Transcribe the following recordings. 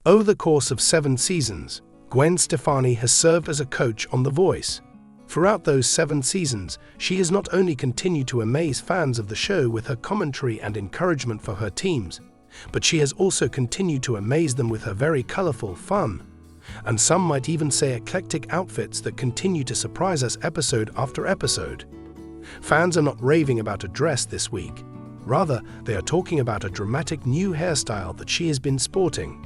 Over the course of 7 seasons, Gwen Stefani has served as a coach on The Voice. Throughout those 7 seasons, she has not only continued to amaze fans of the show with her commentary and encouragement for her teams, but she has also continued to amaze them with her very colorful, fun, and some might even say eclectic outfits that continue to surprise us episode after episode. Fans are not raving about a dress this week. Rather, they are talking about a dramatic new hairstyle that she has been sporting.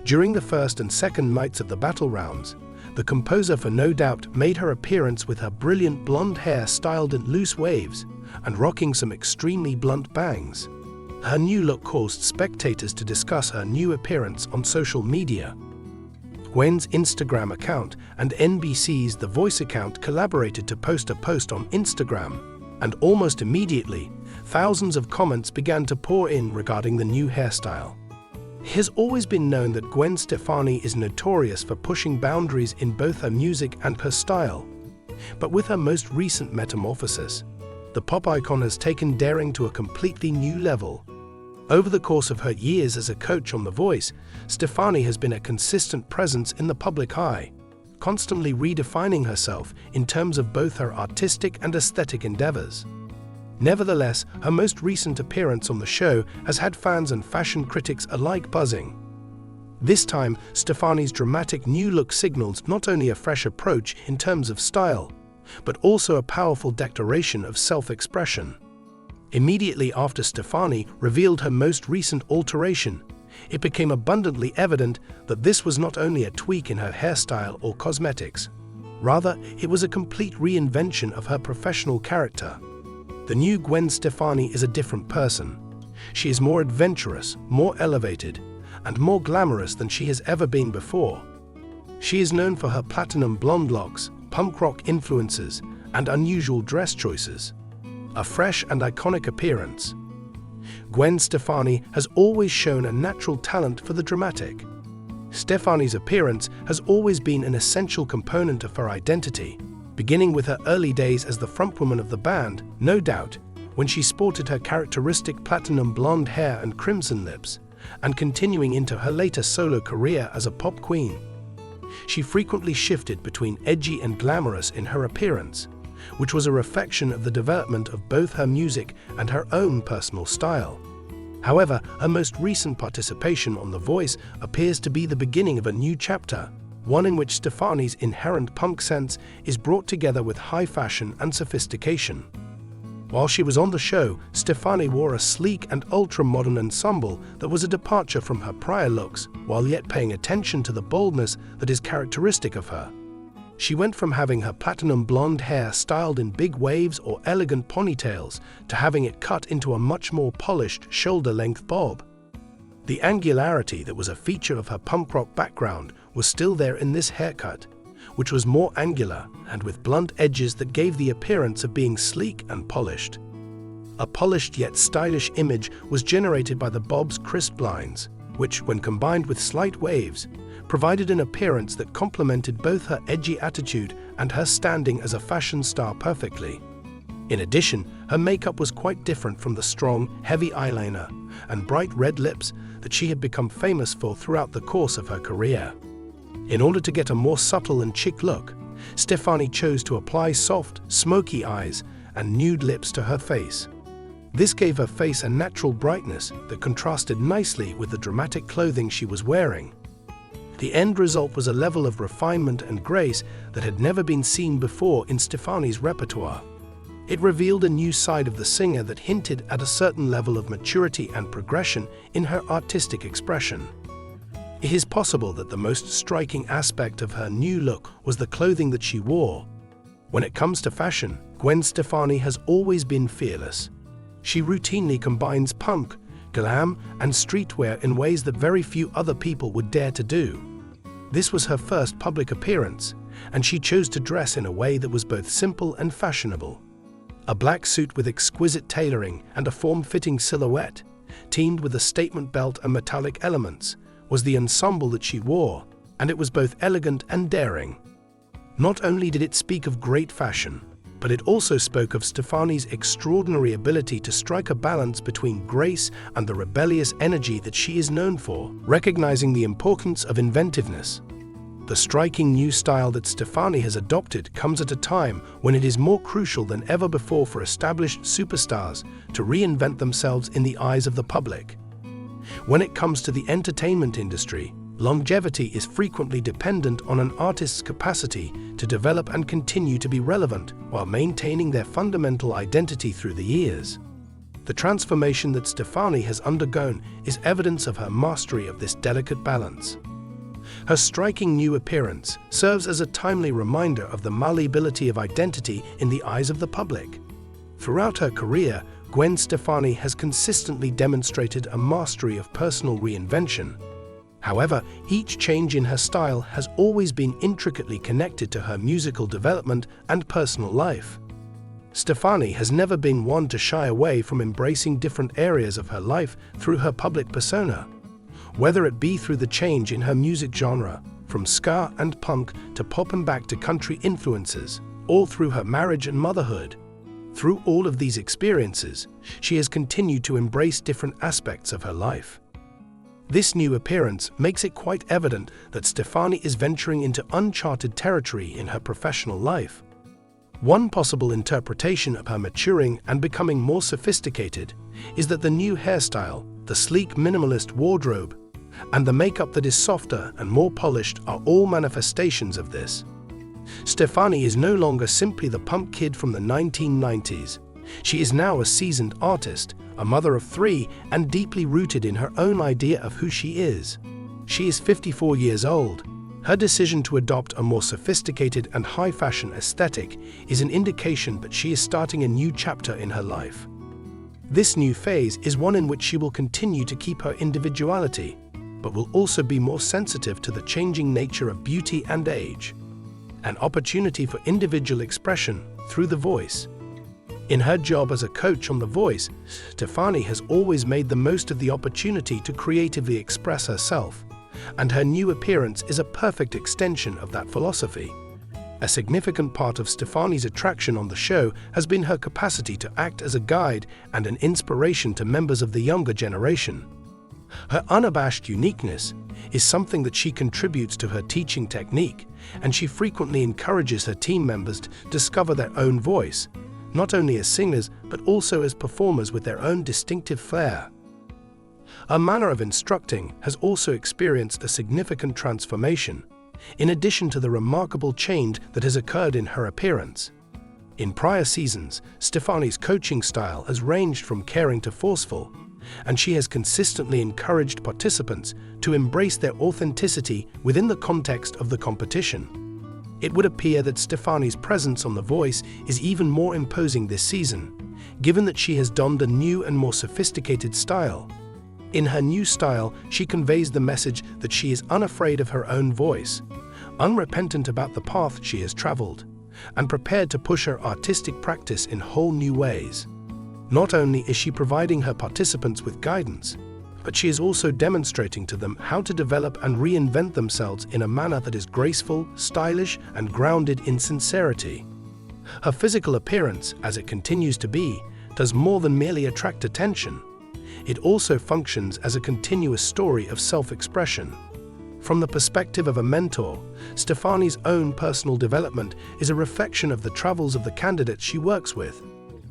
During the first and second nights of the battle rounds, the composer for No Doubt made her appearance with her brilliant blonde hair styled in loose waves and rocking some extremely blunt bangs. Her new look caused spectators to discuss her new appearance on social media. Gwen's Instagram account and NBC's The Voice account collaborated to post a post on Instagram, and almost immediately, thousands of comments began to pour in regarding the new hairstyle. It has always been known that Gwen Stefani is notorious for pushing boundaries in both her music and her style. But with her most recent metamorphosis, the pop icon has taken daring to a completely new level. Over the course of her years as a coach on The Voice, Stefani has been a consistent presence in the public eye, constantly redefining herself in terms of both her artistic and aesthetic endeavors. Nevertheless, her most recent appearance on the show has had fans and fashion critics alike buzzing. This time, Stefani's dramatic new look signals not only a fresh approach in terms of style, but also a powerful declaration of self-expression. Immediately after Stefani revealed her most recent alteration, it became abundantly evident that this was not only a tweak in her hairstyle or cosmetics. Rather, it was a complete reinvention of her professional character. The new Gwen Stefani is a different person. She is more adventurous, more elevated, and more glamorous than she has ever been before. She is known for her platinum blonde locks, punk rock influences, and unusual dress choices. A fresh and iconic appearance. Gwen Stefani has always shown a natural talent for the dramatic. Stefani's appearance has always been an essential component of her identity, beginning with her early days as the frontwoman of the band, No Doubt, when she sported her characteristic platinum blonde hair and crimson lips, and continuing into her later solo career as a pop queen. She frequently shifted between edgy and glamorous in her appearance, which was a reflection of the development of both her music and her own personal style. However, her most recent participation on The Voice appears to be the beginning of a new chapter, one in which Stefani's inherent punk sense is brought together with high fashion and sophistication. While she was on the show, Stefani wore a sleek and ultra-modern ensemble that was a departure from her prior looks, while yet paying attention to the boldness that is characteristic of her. She went from having her platinum blonde hair styled in big waves or elegant ponytails to having it cut into a much more polished shoulder-length bob. The angularity that was a feature of her punk rock background was still there in this haircut, which was more angular and with blunt edges that gave the appearance of being sleek and polished. A polished yet stylish image was generated by the bob's crisp lines, which, when combined with slight waves, provided an appearance that complemented both her edgy attitude and her standing as a fashion star perfectly. In addition, her makeup was quite different from the strong, heavy eyeliner and bright red lips that she had become famous for throughout the course of her career. In order to get a more subtle and chic look, Stefani chose to apply soft, smoky eyes and nude lips to her face. This gave her face a natural brightness that contrasted nicely with the dramatic clothing she was wearing. The end result was a level of refinement and grace that had never been seen before in Stefani's repertoire. It revealed a new side of the singer that hinted at a certain level of maturity and progression in her artistic expression. It is possible that the most striking aspect of her new look was the clothing that she wore. When it comes to fashion, Gwen Stefani has always been fearless. She routinely combines punk, glam, and streetwear in ways that very few other people would dare to do. This was her first public appearance, and she chose to dress in a way that was both simple and fashionable. A black suit with exquisite tailoring and a form-fitting silhouette, teamed with a statement belt and metallic elements, was the ensemble that she wore, and it was both elegant and daring. Not only did it speak of great fashion, but it also spoke of Stefani's extraordinary ability to strike a balance between grace and the rebellious energy that she is known for, recognizing the importance of inventiveness. The striking new style that Stefani has adopted comes at a time when it is more crucial than ever before for established superstars to reinvent themselves in the eyes of the public. When it comes to the entertainment industry, longevity is frequently dependent on an artist's capacity to develop and continue to be relevant while maintaining their fundamental identity through the years. The transformation that Stefani has undergone is evidence of her mastery of this delicate balance. Her striking new appearance serves as a timely reminder of the malleability of identity in the eyes of the public. Throughout her career, Gwen Stefani has consistently demonstrated a mastery of personal reinvention. However, each change in her style has always been intricately connected to her musical development and personal life. Stefani has never been one to shy away from embracing different areas of her life through her public persona. Whether it be through the change in her music genre, from ska and punk to pop and back to country influences, or through her marriage and motherhood. Through all of these experiences, she has continued to embrace different aspects of her life. This new appearance makes it quite evident that Stefani is venturing into uncharted territory in her professional life. One possible interpretation of her maturing and becoming more sophisticated is that the new hairstyle, the sleek minimalist wardrobe, and the makeup that is softer and more polished are all manifestations of this. Stefani is no longer simply the pump kid from the 1990s. She is now a seasoned artist, a mother of 3, and deeply rooted in her own idea of who she is. She is 54 years old. Her decision to adopt a more sophisticated and high-fashion aesthetic is an indication that she is starting a new chapter in her life. This new phase is one in which she will continue to keep her individuality, but will also be more sensitive to the changing nature of beauty and age. An opportunity for individual expression through the voice. In her job as a coach on The Voice, Stefani has always made the most of the opportunity to creatively express herself, and her new appearance is a perfect extension of that philosophy. A significant part of Stefani's attraction on the show has been her capacity to act as a guide and an inspiration to members of the younger generation. Her unabashed uniqueness is something that she contributes to her teaching technique, and she frequently encourages her team members to discover their own voice, not only as singers but also as performers with their own distinctive flair. Her manner of instructing has also experienced a significant transformation, in addition to the remarkable change that has occurred in her appearance. In prior seasons, Stefani's coaching style has ranged from caring to forceful, and she has consistently encouraged participants to embrace their authenticity within the context of the competition. It would appear that Stefani's presence on The Voice is even more imposing this season, given that she has donned a new and more sophisticated style. In her new style, she conveys the message that she is unafraid of her own voice, unrepentant about the path she has traveled, and prepared to push her artistic practice in whole new ways. Not only is she providing her participants with guidance, but she is also demonstrating to them how to develop and reinvent themselves in a manner that is graceful, stylish, and grounded in sincerity. Her physical appearance, as it continues to be, does more than merely attract attention. It also functions as a continuous story of self-expression. From the perspective of a mentor, Stefani's own personal development is a reflection of the travels of the candidates she works with.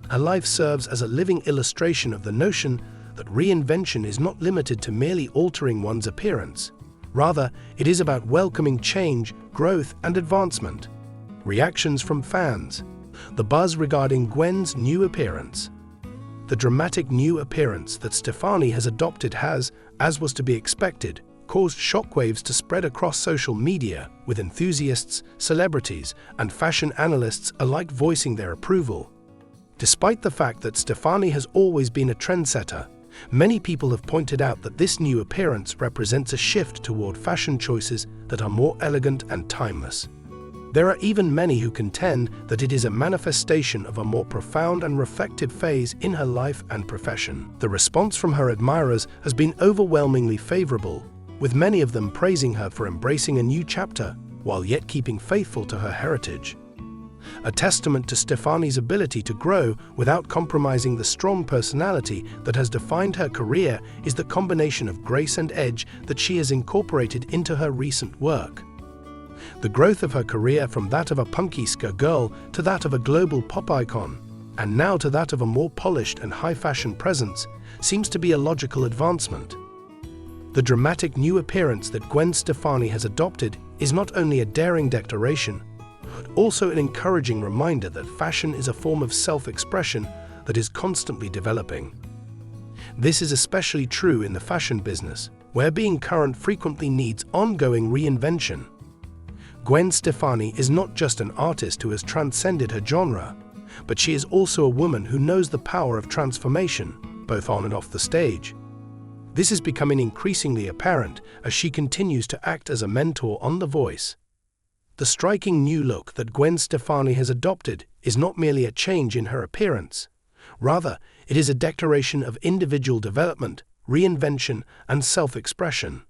Her life serves as a living illustration of the notion that reinvention is not limited to merely altering one's appearance. Rather, it is about welcoming change, growth, and advancement. Reactions from fans. The buzz regarding Gwen's new appearance. The dramatic new appearance that Stefani has adopted has, as was to be expected, caused shockwaves to spread across social media, with enthusiasts, celebrities, and fashion analysts alike voicing their approval. Despite the fact that Stefani has always been a trendsetter, many people have pointed out that this new appearance represents a shift toward fashion choices that are more elegant and timeless. There are even many who contend that it is a manifestation of a more profound and reflective phase in her life and profession. The response from her admirers has been overwhelmingly favorable, with many of them praising her for embracing a new chapter while yet keeping faithful to her heritage. A testament to Stefani's ability to grow without compromising the strong personality that has defined her career is the combination of grace and edge that she has incorporated into her recent work. The growth of her career from that of a punky ska girl to that of a global pop icon, and now to that of a more polished and high-fashion presence, seems to be a logical advancement. The dramatic new appearance that Gwen Stefani has adopted is not only a daring declaration, but also an encouraging reminder that fashion is a form of self-expression that is constantly developing. This is especially true in the fashion business, where being current frequently needs ongoing reinvention. Gwen Stefani is not just an artist who has transcended her genre, but she is also a woman who knows the power of transformation, both on and off the stage. This is becoming increasingly apparent as she continues to act as a mentor on The Voice. The striking new look that Gwen Stefani has adopted is not merely a change in her appearance. Rather, it is a declaration of individual development, reinvention, and self-expression.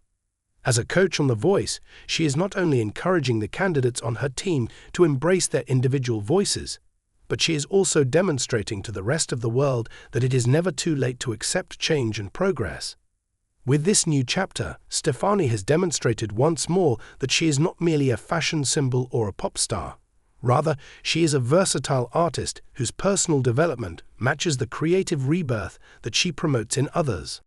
As a coach on The Voice, she is not only encouraging the candidates on her team to embrace their individual voices, but she is also demonstrating to the rest of the world that it is never too late to accept change and progress. With this new chapter, Stefani has demonstrated once more that she is not merely a fashion symbol or a pop star. Rather, she is a versatile artist whose personal development matches the creative rebirth that she promotes in others.